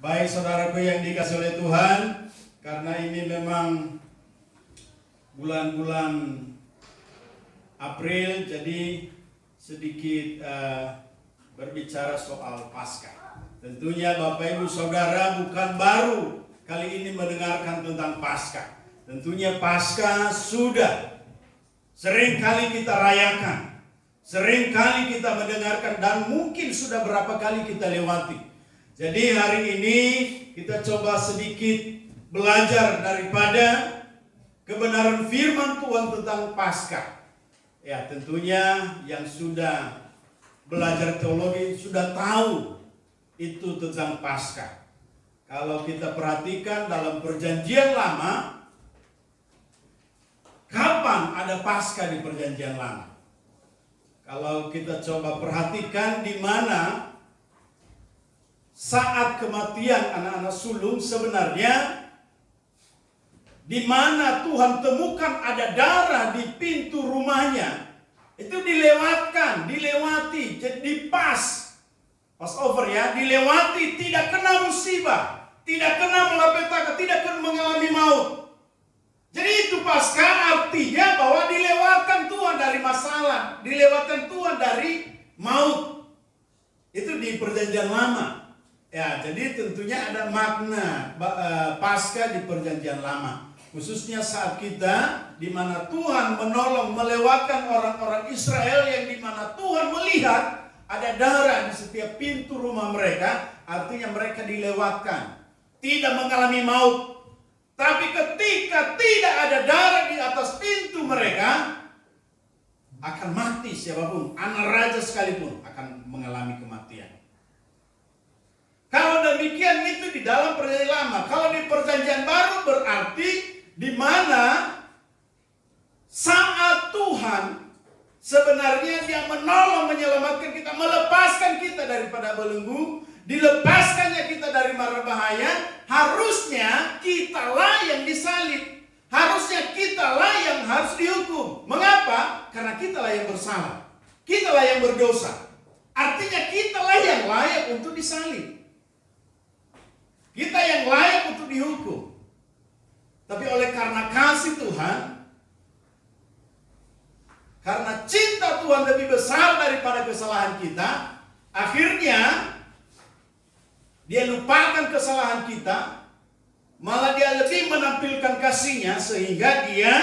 Baik saudaraku yang dikasih oleh Tuhan, karena ini memang bulan-bulan April, jadi sedikit berbicara soal Paskah. Tentunya Bapak Ibu Saudara bukan baru kali ini mendengarkan tentang Paskah. Tentunya Paskah sudah sering kali kita rayakan, sering kali kita mendengarkan, dan mungkin sudah berapa kali kita lewati. Jadi hari ini kita coba sedikit belajar daripada kebenaran firman Tuhan tentang Paskah. Ya, tentunya yang sudah belajar teologi sudah tahu itu tentang Paskah. Kalau kita perhatikan dalam Perjanjian Lama, kapan ada Paskah di Perjanjian Lama? Kalau kita coba perhatikan di mana saat kematian anak-anak sulung, sebenarnya di mana Tuhan temukan ada darah di pintu rumahnya, itu dilewati, jadi pas Passover ya, dilewati, tidak kena musibah, tidak kena malapetaka, tidak kena mengalami maut. Jadi itu Paskah artinya bahwa dilewatkan Tuhan dari masalah, dilewatkan Tuhan dari maut. Itu di Perjanjian Lama. Ya, jadi tentunya ada makna Paskah di Perjanjian Lama. Khususnya saat kita di mana Tuhan menolong melewatkan orang-orang Israel, yang di mana Tuhan melihat ada darah di setiap pintu rumah mereka, artinya mereka dilewatkan, tidak mengalami maut. Tapi ketika tidak ada darah di atas pintu mereka, akan mati siapapun, anak raja sekalipun akan mengalami kematian. Kalau demikian itu di dalam Perjanjian Lama. Kalau di Perjanjian Baru berarti di mana saat Tuhan sebenarnya Dia menolong, menyelamatkan kita, melepaskan kita daripada belenggu, dilepaskannya kita dari mara bahaya. Harusnya kitalah yang disalib, harusnya kitalah yang harus dihukum. Mengapa? Karena kitalah yang bersalah, kitalah yang berdosa. Artinya kitalah yang layak untuk disalib, kita yang layak untuk dihukum. Tapi oleh karena kasih Tuhan, karena cinta Tuhan lebih besar daripada kesalahan kita, akhirnya Dia lupakan kesalahan kita, malah Dia lebih menampilkan kasih-Nya sehingga Dia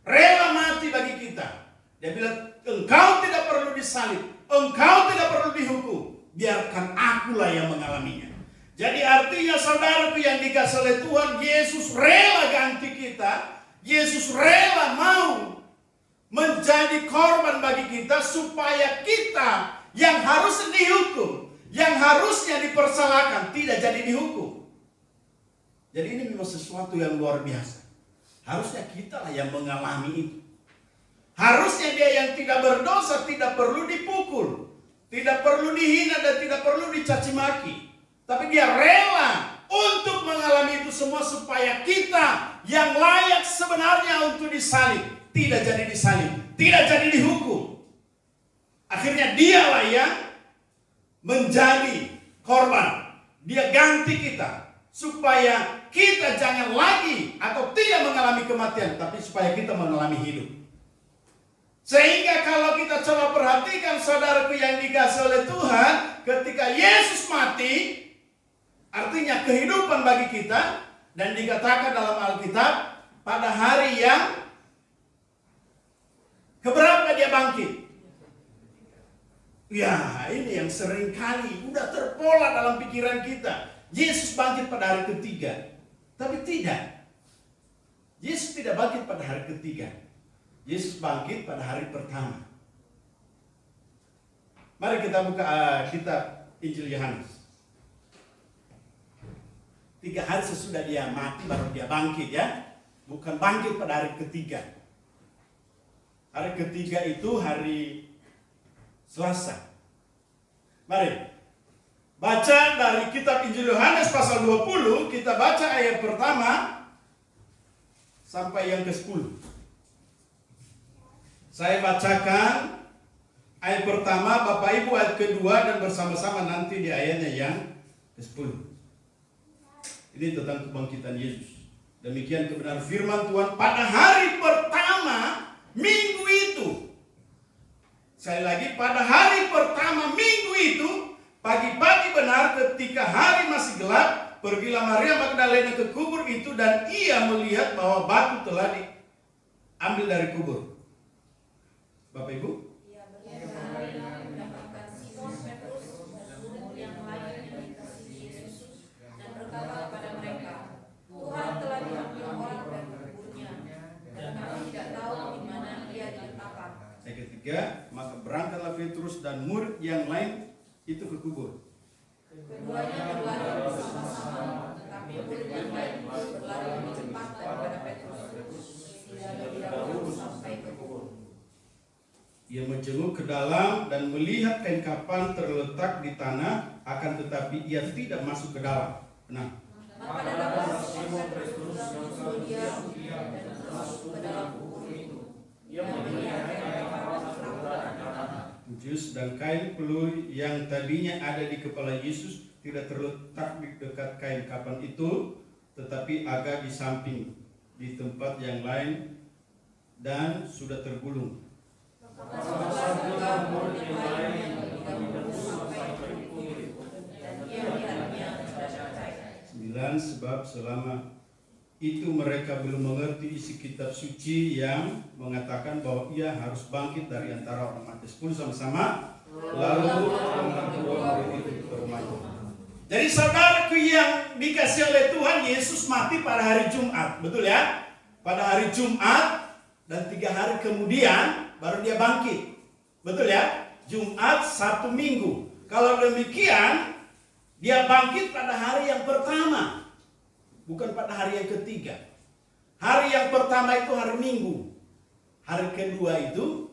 rela mati bagi kita. Dia bilang, engkau tidak perlu disalib, engkau tidak perlu dihukum, biarkan akulah yang mengalaminya. Jadi artinya saudaraku yang dikasih oleh Tuhan, Yesus rela ganti kita, Yesus rela mau menjadi korban bagi kita supaya kita yang harus dihukum, yang harusnya dipersalahkan, tidak jadi dihukum. Jadi ini memang sesuatu yang luar biasa. Harusnya kita lah yang mengalami itu. Harusnya dia yang tidak berdosa tidak perlu dipukul, tidak perlu dihina, dan tidak perlu dicaci maki. Tapi Dia rela untuk mengalami itu semua supaya kita yang layak sebenarnya untuk disalib tidak jadi disalib, tidak jadi dihukum. Akhirnya Dialah yang menjadi korban. Dia ganti kita supaya kita jangan lagi atau tidak mengalami kematian, tapi supaya kita mengalami hidup. Sehingga kalau kita coba perhatikan saudaraku yang dikasih oleh Tuhan, ketika Yesus mati, artinya kehidupan bagi kita, dan dikatakan dalam Alkitab pada hari yang keberapa Dia bangkit. Ya, ini yang sering kali udah terpola dalam pikiran kita. Yesus bangkit pada hari ketiga. Tapi tidak. Yesus tidak bangkit pada hari ketiga. Yesus bangkit pada hari pertama. Mari kita buka kitab Injil Yohanes. 3 hari sesudah Dia mati baru Dia bangkit ya. Bukan bangkit pada hari ketiga. Hari ketiga itu hari Selasa. Mari baca dari kitab Injil Yohanes pasal 20. Kita baca ayat pertama sampai yang ke-10. Saya bacakan ayat pertama, Bapak Ibu ayat kedua, dan bersama-sama nanti di ayatnya yang ke-10. Ini tentang kebangkitan Yesus. Demikian kebenaran firman Tuhan pada hari pertama minggu itu. Sekali lagi, pada hari pertama minggu itu, pagi-pagi benar ketika hari masih gelap, pergilah Maria Magdalena ke kubur itu dan ia melihat bahwa batu telah diambil dari kubur. Bapak Ibu? Tuhan telah diambil orang dari kuburnya dan kami tidak tahu di mana ia diletakkan. Yang ketiga, maka berangkatlah Petrus dan murid yang lain itu ke kubur. Keduanya berlari bersama-sama, tetapi murid yang lain berlari lebih cepat daripada Petrus, sehingga tidak jauh sampai ke kubur. Ia menjenguk ke dalam dan melihat kain kapan terletak di tanah, akan tetapi ia tidak masuk ke dalam. Nah, maka datanglah Simon Petrus yang bersama dia dan masuk ke dalam kubur itu. Ia melihat kain kapan terletak di tanah. jus dan kain peluh yang tadinya ada di kepala Yesus tidak terletak di dekat kain kapan itu, tetapi agak di samping di tempat yang lain dan sudah tergulung. Sebab selama itu mereka belum mengerti isi kitab suci yang mengatakan bahwa ia harus bangkit dari antara orang mati. 10 sama-sama. Lalu orang kedua murid itu ke rumahnya. Jadi saudaraku yang dikasih oleh Tuhan, Yesus mati pada hari Jumat, betul ya? Pada hari Jumat dan 3 hari kemudian baru dia bangkit, betul ya? Jumat, Sabtu, Minggu. Kalau demikian, dia bangkit pada hari yang pertama. Bukan pada hari yang ketiga. Hari yang pertama itu hari Minggu. Hari kedua itu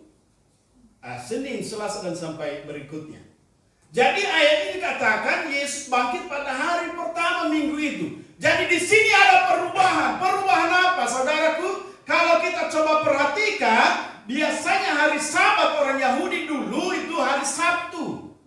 Senin, Selasa dan sampai berikutnya. Jadi ayat ini katakan Yesus bangkit pada hari pertama minggu itu. Jadi di sini ada perubahan. Perubahan apa, saudaraku? Kalau kita coba perhatikan, biasanya hari Sabat orang Yahudi dulu itu hari Sabtu.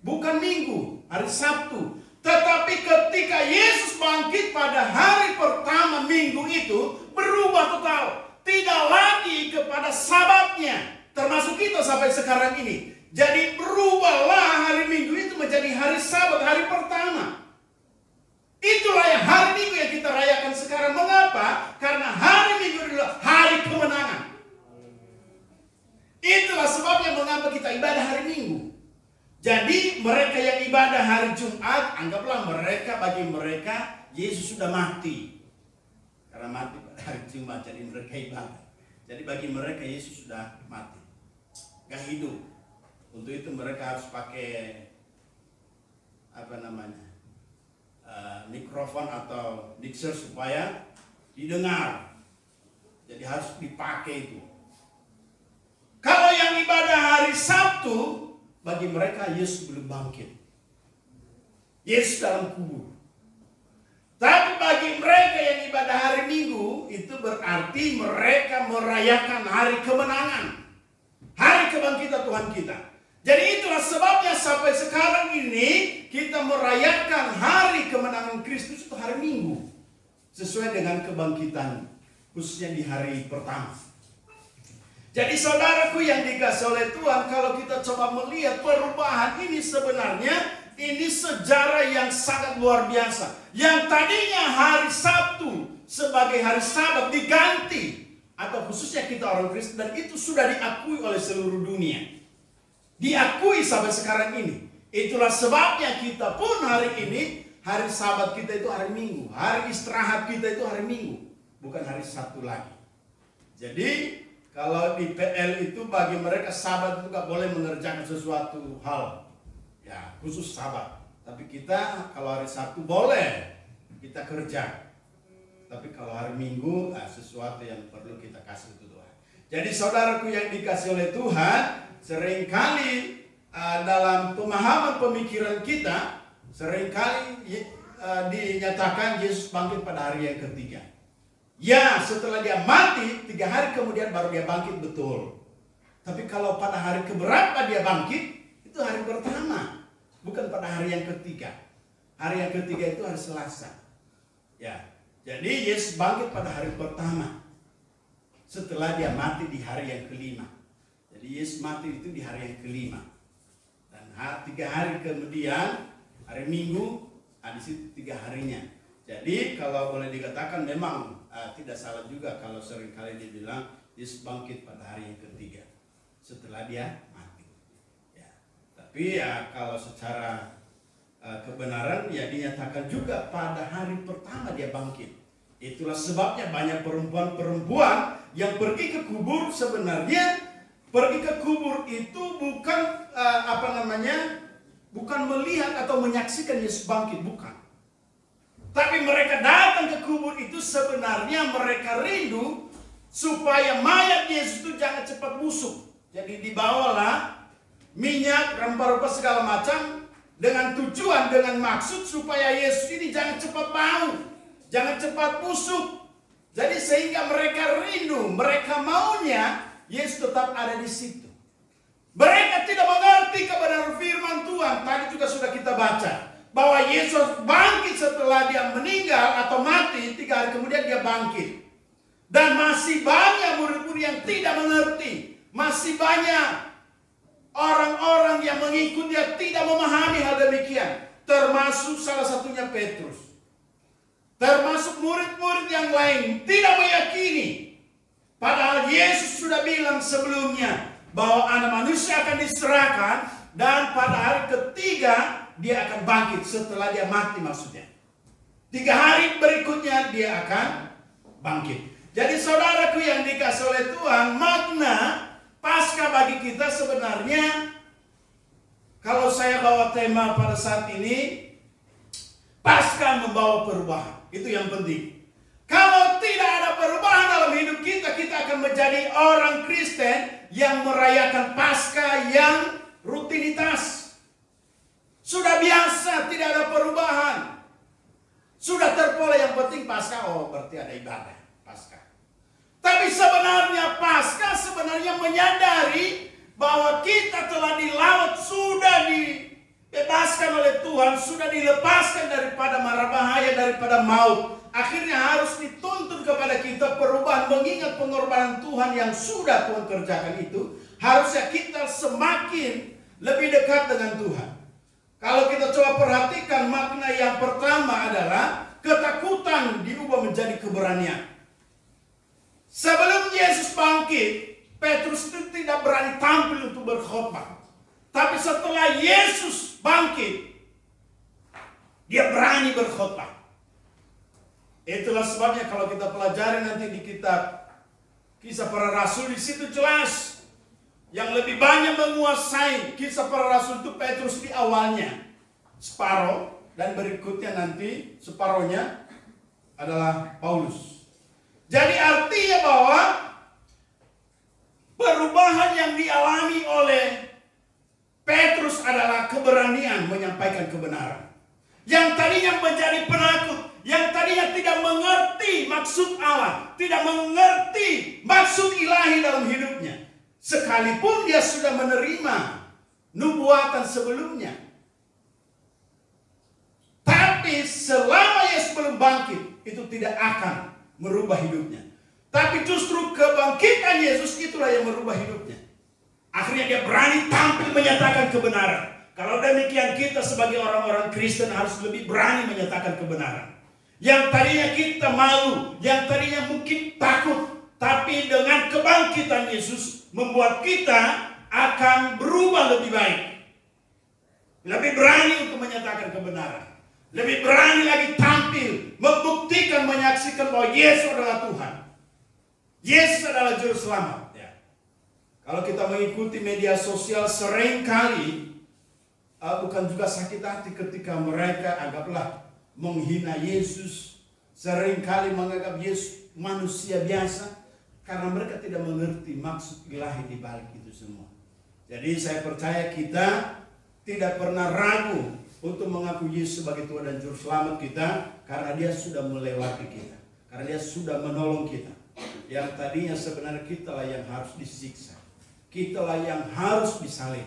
Bukan Minggu, hari Sabtu. Tetapi ketika Yesus bangkit pada hari pertama minggu itu, berubah total. Tidak lagi kepada Sabatnya. Termasuk kita sampai sekarang ini. Jadi berubahlah hari minggu itu menjadi hari Sabat, hari pertama. Itulah yang hari minggu yang kita rayakan sekarang. Mengapa? Karena hari minggu adalah hari kemenangan. Itulah sebabnya mengapa kita ibadah hari minggu. Jadi mereka yang ibadah hari Jumat, anggaplah mereka, bagi mereka Yesus sudah mati. Karena mati pada hari Jumat, jadi mereka ibadah. Jadi bagi mereka Yesus sudah mati, gak hidup. Untuk itu mereka harus pakai mikrofon atau mixer supaya didengar. Jadi harus dipakai itu. Kalau yang ibadah hari Sabtu, bagi mereka Yesus belum bangkit. Yesus dalam kubur. Tapi bagi mereka yang ibadah hari Minggu, itu berarti mereka merayakan hari kemenangan. Hari kebangkitan Tuhan kita. Jadi itulah sebabnya sampai sekarang ini kita merayakan hari kemenangan Kristus itu hari Minggu. Sesuai dengan kebangkitan, khususnya di hari pertama. Jadi saudaraku yang dikasih oleh Tuhan, kalau kita coba melihat perubahan ini sebenarnya, ini sejarah yang sangat luar biasa. Yang tadinya hari Sabtu sebagai hari Sabat diganti. Atau khususnya kita orang Kristen, dan itu sudah diakui oleh seluruh dunia. Diakui sampai sekarang ini. Itulah sebabnya kita pun hari ini, hari Sabat kita itu hari Minggu. Hari istirahat kita itu hari Minggu. Bukan hari Sabtu lagi. Jadi kalau di PL itu bagi mereka Sabat itu gak boleh mengerjakan sesuatu hal. Ya, khusus Sabat. Tapi kita kalau hari Sabtu boleh kita kerja. Tapi kalau hari Minggu sesuatu yang perlu kita kasih ke Tuhan. Jadi saudaraku yang dikasih oleh Tuhan, seringkali dalam pemahaman pemikiran kita, seringkali dinyatakan Yesus bangkit pada hari yang ketiga. Ya, setelah dia mati, 3 hari kemudian baru dia bangkit, betul. Tapi kalau pada hari keberapa dia bangkit, itu hari pertama. Bukan pada hari yang ketiga. Hari yang ketiga itu hari Selasa. Ya, jadi Yesus bangkit pada hari pertama setelah dia mati di hari yang kelima. Jadi Yesus mati itu di hari yang kelima. Dan 3 hari kemudian, hari Minggu, di situ 3 harinya. Jadi kalau boleh dikatakan memang tidak salah juga kalau seringkali dibilang Yesus bangkit pada hari yang ketiga setelah dia mati. Ya. Tapi ya kalau secara kebenaran ya dinyatakan juga pada hari pertama dia bangkit. Itulah sebabnya banyak perempuan-perempuan yang pergi ke kubur. Sebenarnya pergi ke kubur itu bukan bukan melihat atau menyaksikan Yesus bangkit, bukan. Tapi mereka datang ke kubur itu sebenarnya mereka rindu supaya mayat Yesus itu jangan cepat busuk. Jadi dibawalah minyak, rempah-rempah segala macam dengan tujuan, dengan maksud supaya Yesus ini jangan cepat bau, jangan cepat busuk. Jadi sehingga mereka rindu, mereka maunya Yesus tetap ada di situ. Mereka tidak mengerti kebenaran firman Tuhan. Tadi juga sudah kita baca bahwa Yesus bangkit setelah dia meninggal atau mati, 3 hari kemudian dia bangkit. Dan masih banyak murid-murid yang tidak mengerti. Masih banyak orang-orang yang mengikut dia tidak memahami hal demikian. Termasuk salah satunya Petrus. Termasuk murid-murid yang lain tidak meyakini. Padahal Yesus sudah bilang sebelumnya bahwa anak manusia akan diserahkan. Dan pada hari ketiga dia akan bangkit setelah dia mati maksudnya. 3 hari berikutnya dia akan bangkit. Jadi saudaraku yang dikasih oleh Tuhan, makna Paskah bagi kita sebenarnya, kalau saya bawa tema pada saat ini, Paskah membawa perubahan. Itu yang penting. Kalau tidak ada perubahan dalam hidup kita, kita akan menjadi orang Kristen yang merayakan Paskah yang rutinitas. Sudah biasa, tidak ada perubahan. Sudah terpola, yang penting Paskah, oh berarti ada ibadah Paskah. Tapi sebenarnya Paskah sebenarnya menyadari bahwa kita telah dilawan, sudah dibebaskan oleh Tuhan, sudah dilepaskan daripada mara bahaya, daripada maut. Akhirnya harus dituntut kepada kita perubahan, mengingat pengorbanan Tuhan yang sudah Tuhan kerjakan itu. Harusnya kita semakin lebih dekat dengan Tuhan. Kalau kita coba perhatikan, makna yang pertama adalah ketakutan diubah menjadi keberanian. Sebelum Yesus bangkit, Petrus itu tidak berani tampil untuk berkhotbah. Tapi setelah Yesus bangkit, dia berani berkhotbah. Itulah sebabnya kalau kita pelajari nanti di kitab Kisah Para Rasul, di situ jelas yang lebih banyak menguasai Kisah Para Rasul itu Petrus di awalnya, separuh, dan berikutnya nanti separuhnya adalah Paulus. Jadi artinya bahwa perubahan yang dialami oleh Petrus adalah keberanian menyampaikan kebenaran. Yang tadinya menjadi penakut, yang tadinya tidak mengerti maksud Allah, tidak mengerti maksud ilahi dalam hidupnya, sekalipun dia sudah menerima nubuatan sebelumnya. Tapi selama Yesus belum bangkit, itu tidak akan merubah hidupnya. Tapi justru kebangkitan Yesus itulah yang merubah hidupnya. Akhirnya dia berani tampil menyatakan kebenaran. Kalau demikian kita sebagai orang-orang Kristen harus lebih berani menyatakan kebenaran. Yang tadinya kita malu, yang tadinya mungkin takut, tapi dengan kebangkitan Yesus membuat kita akan berubah lebih baik. Lebih berani untuk menyatakan kebenaran. Lebih berani lagi tampil, membuktikan, menyaksikan bahwa Yesus adalah Tuhan. Yesus adalah Juru Selamat. Ya. Kalau kita mengikuti media sosial, seringkali bukan juga sakit hati ketika mereka anggaplah menghina Yesus. Seringkali menganggap Yesus manusia biasa, karena mereka tidak mengerti maksud ilahi di balik itu semua. Jadi saya percaya kita tidak pernah ragu untuk mengaku Yesus sebagai Tuhan dan Juru Selamat kita, karena dia sudah melewati kita, karena dia sudah menolong kita. Yang tadinya sebenarnya kitalah yang harus disiksa, kitalah yang harus disalib,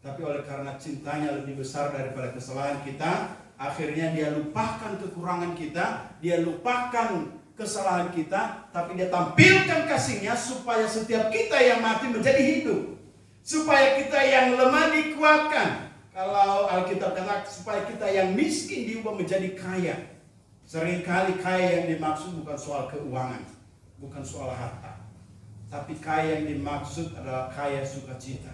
tapi oleh karena cintanya lebih besar daripada kesalahan kita, akhirnya dia lupakan kekurangan kita, dia lupakan kesalahan kita, tapi dia tampilkan kasih-Nya supaya setiap kita yang mati menjadi hidup. Supaya kita yang lemah dikuatkan. Kalau Alkitab kata supaya kita yang miskin diubah menjadi kaya. Seringkali kaya yang dimaksud bukan soal keuangan, bukan soal harta. Tapi kaya yang dimaksud adalah kaya sukacita,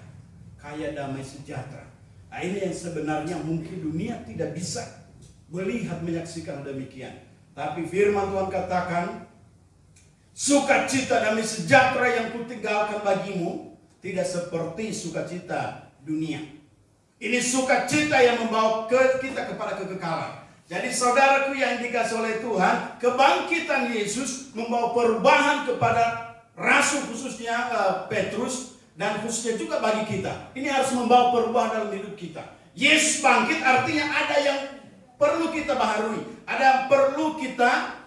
kaya damai sejahtera. Nah, ini yang sebenarnya mungkin dunia tidak bisa melihat, menyaksikan demikian. Tapi firman Tuhan katakan, sukacita damai sejahtera yang kutinggalkan bagimu tidak seperti sukacita dunia. Ini sukacita yang membawa kita kepada kekekalan. Jadi saudaraku yang dikasihi oleh Tuhan, kebangkitan Yesus membawa perubahan kepada rasul, khususnya Petrus, dan khususnya juga bagi kita. Ini harus membawa perubahan dalam hidup kita. Yesus bangkit artinya ada yang perlu kita baharui, ada yang perlu kita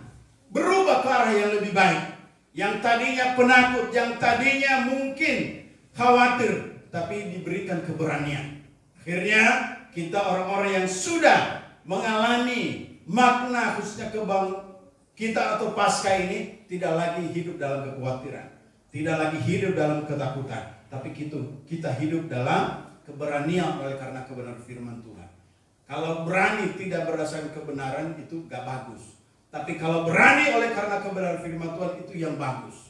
berubah ke arah yang lebih baik. Yang tadinya penakut, yang tadinya mungkin khawatir, tapi diberikan keberanian. Akhirnya kita orang-orang yang sudah mengalami makna khususnya kita atau pasca ini tidak lagi hidup dalam kekhawatiran, tidak lagi hidup dalam ketakutan, tapi kita hidup dalam keberanian oleh karena kebenaran firman Tuhan. Kalau berani tidak berdasarkan kebenaran itu gak bagus, tapi kalau berani oleh karena kebenaran firman Tuhan itu yang bagus.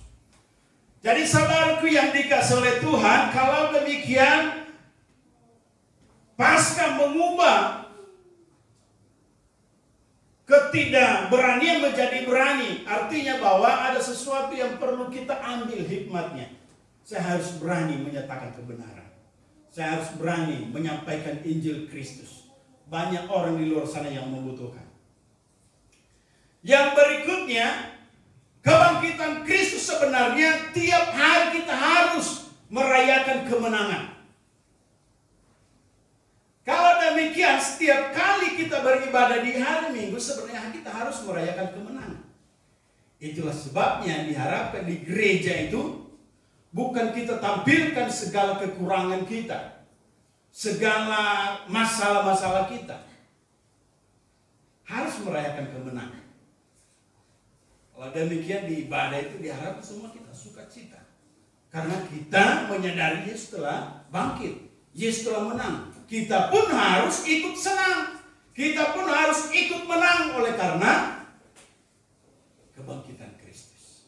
Jadi saudaraku yang dikasihi oleh Tuhan, kalau demikian pasca mengubah ketidakberanian menjadi berani, artinya bahwa ada sesuatu yang perlu kita ambil hikmatnya. Saya harus berani menyatakan kebenaran. Saya harus berani menyampaikan Injil Kristus. Banyak orang di luar sana yang membutuhkan. Yang berikutnya, kebangkitan Kristus sebenarnya tiap hari kita harus merayakan kemenangan. Kalau demikian, setiap kali kita beribadah di hari Minggu, sebenarnya kita harus merayakan kemenangan. Itulah sebabnya diharapkan di gereja itu bukan kita tampilkan segala kekurangan kita, segala masalah-masalah kita. Harus merayakan kemenangan. Kalau demikian di ibadah itu diharapkan semua kita sukacita. Karena kita menyadari Yesus telah bangkit, Yesus telah menang. Kita pun harus ikut senang. Kita pun harus ikut menang oleh karena kebangkitan Kristus.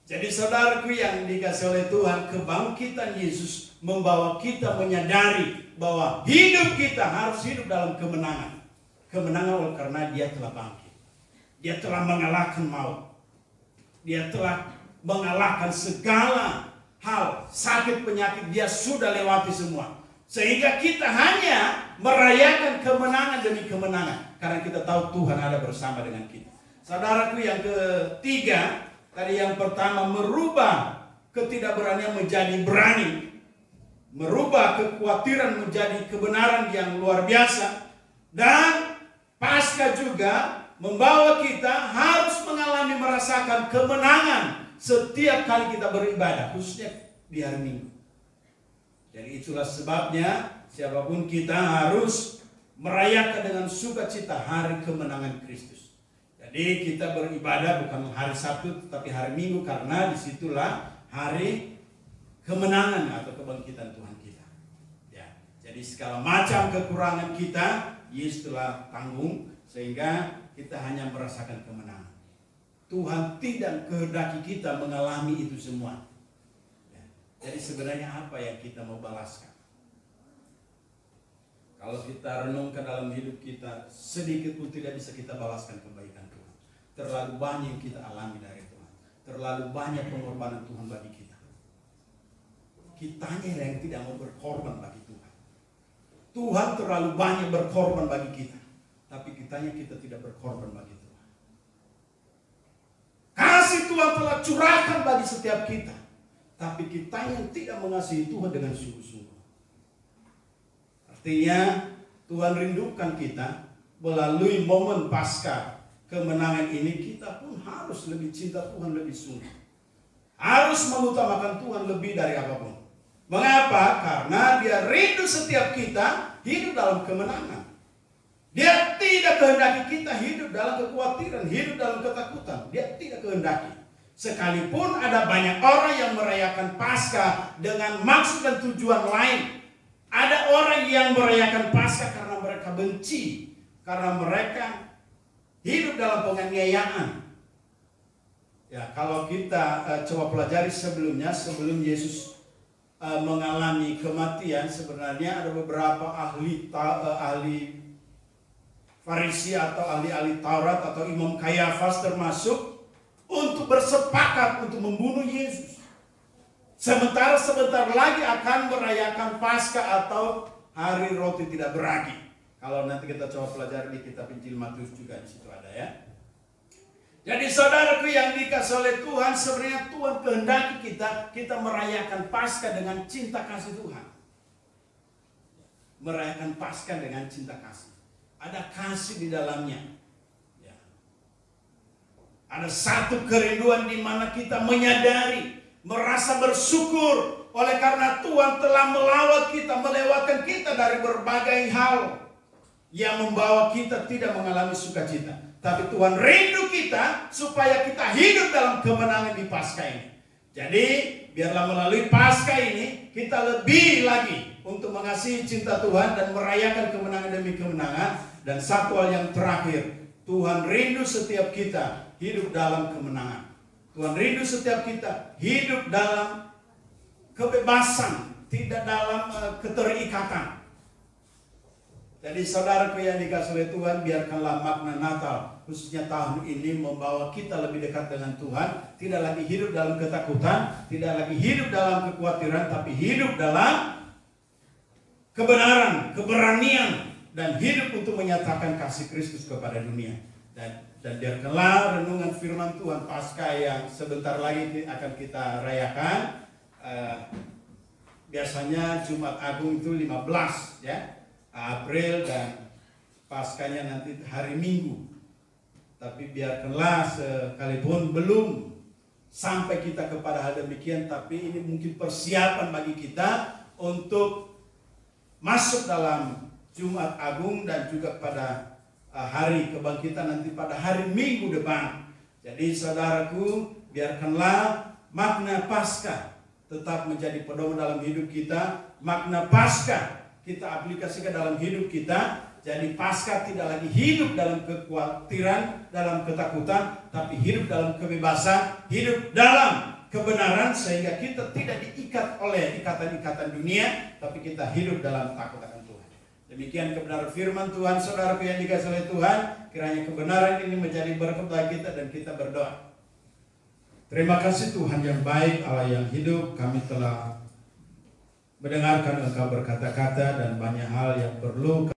Jadi saudaraku yang dikasihi oleh Tuhan, kebangkitan Yesus membawa kita menyadari bahwa hidup kita harus hidup dalam kemenangan. Kemenangan oleh karena Dia telah bangkit. Dia telah mengalahkan maut. Dia telah mengalahkan segala hal, sakit, penyakit. Dia sudah lewati semua. Sehingga kita hanya merayakan kemenangan demi kemenangan. Karena kita tahu Tuhan ada bersama dengan kita. Saudaraku yang ketiga, tadi yang pertama merubah ketidakberanian menjadi berani. Merubah kekhawatiran menjadi kebenaran yang luar biasa. Dan pasca juga membawa kita harus mengalami merasakan kemenangan setiap kali kita beribadah. Khususnya di hari Minggu. Jadi itulah sebabnya siapapun kita harus merayakan dengan sukacita hari kemenangan Kristus. Jadi kita beribadah bukan hari Sabtu tetapi hari Minggu karena disitulah hari kemenangan atau kebangkitan Tuhan kita. Ya, jadi segala macam kekurangan kita Yesus telah tanggung sehingga kita hanya merasakan kemenangan. Tuhan tidak kehendaki kita mengalami itu semua. Jadi sebenarnya apa yang kita mau balaskan? Kalau kita renungkan dalam hidup kita, sedikit pun tidak bisa kita balaskan kebaikan Tuhan. Terlalu banyak yang kita alami dari Tuhan. Terlalu banyak pengorbanan Tuhan bagi kita. Kitanya yang tidak mau berkorban bagi Tuhan. Tuhan terlalu banyak berkorban bagi kita. Tapi kitanya kita tidak berkorban bagi Tuhan. Kasih Tuhan telah curahkan bagi setiap kita. Tapi kita yang tidak mengasihi Tuhan dengan sungguh-sungguh. Artinya Tuhan rindukan kita melalui momen pasca kemenangan ini. Kita pun harus lebih cinta Tuhan lebih sungguh. Harus mengutamakan Tuhan lebih dari apapun. Mengapa? Karena Dia rindu setiap kita hidup dalam kemenangan. Dia tidak kehendaki kita hidup dalam kekhawatiran, hidup dalam ketakutan. Dia tidak kehendaki. Sekalipun ada banyak orang yang merayakan Paskah dengan maksud dan tujuan lain. Ada orang yang merayakan Paskah karena mereka benci, karena mereka hidup dalam penganiayaan. Ya, kalau kita coba pelajari sebelumnya, sebelum Yesus mengalami kematian, sebenarnya ada beberapa ahli Farisi atau ahli-ahli Taurat atau Imam Kayafas termasuk untuk bersepakat untuk membunuh Yesus. Sementara sebentar lagi akan merayakan Paskah atau hari roti tidak beragi. Kalau nanti kita coba pelajari di kitab Injil Matius juga di situ ada ya. Jadi saudaraku yang dikasih oleh Tuhan, sebenarnya Tuhan kehendaki kita merayakan Paskah dengan cinta kasih Tuhan. Merayakan Paskah dengan cinta kasih. Ada kasih di dalamnya. Ya. Ada satu kerinduan di mana kita menyadari, merasa bersyukur oleh karena Tuhan telah melawat kita, melewatkan kita dari berbagai hal yang membawa kita tidak mengalami sukacita. Tapi Tuhan rindu kita supaya kita hidup dalam kemenangan di Paskah ini. Jadi biarlah melalui Paskah ini kita lebih lagi untuk mengasihi cinta Tuhan dan merayakan kemenangan demi kemenangan. Dan satu hal yang terakhir, Tuhan rindu setiap kita hidup dalam kemenangan. Tuhan rindu setiap kita hidup dalam kebebasan, tidak dalam keterikatan. Jadi saudaraku yang dikasih oleh Tuhan, biarkanlah makna Natal khususnya tahun ini membawa kita lebih dekat dengan Tuhan. Tidak lagi hidup dalam ketakutan, tidak lagi hidup dalam kekhawatiran, tapi hidup dalam kebenaran, keberanian, dan hidup untuk menyatakan kasih Kristus kepada dunia. Dan biarkanlah renungan firman Tuhan Paskah yang sebentar lagi akan kita rayakan. Biasanya Jumat Agung itu 15 ya, April, dan Paskahnya nanti hari Minggu. Tapi biarkanlah sekalipun belum sampai kita kepada hal demikian, tapi ini mungkin persiapan bagi kita untuk masuk dalam Jumat Agung dan juga pada hari kebangkitan nanti pada hari Minggu depan. Jadi saudaraku, biarkanlah makna Paskah tetap menjadi pedoman dalam hidup kita. Makna Paskah kita aplikasikan dalam hidup kita. Jadi Paskah tidak lagi hidup dalam kekhawatiran, dalam ketakutan, tapi hidup dalam kebebasan, hidup dalam kebenaran, sehingga kita tidak diikat oleh ikatan-ikatan dunia, tapi kita hidup dalam takut akan Tuhan. Demikian kebenaran firman Tuhan, saudaraku yang dikasihi oleh Tuhan. Kiranya kebenaran ini menjadi berkat bagi kita dan kita berdoa. Terima kasih Tuhan yang baik, Allah yang hidup. Kami telah mendengarkan Engkau berkata-kata dan banyak hal yang perlu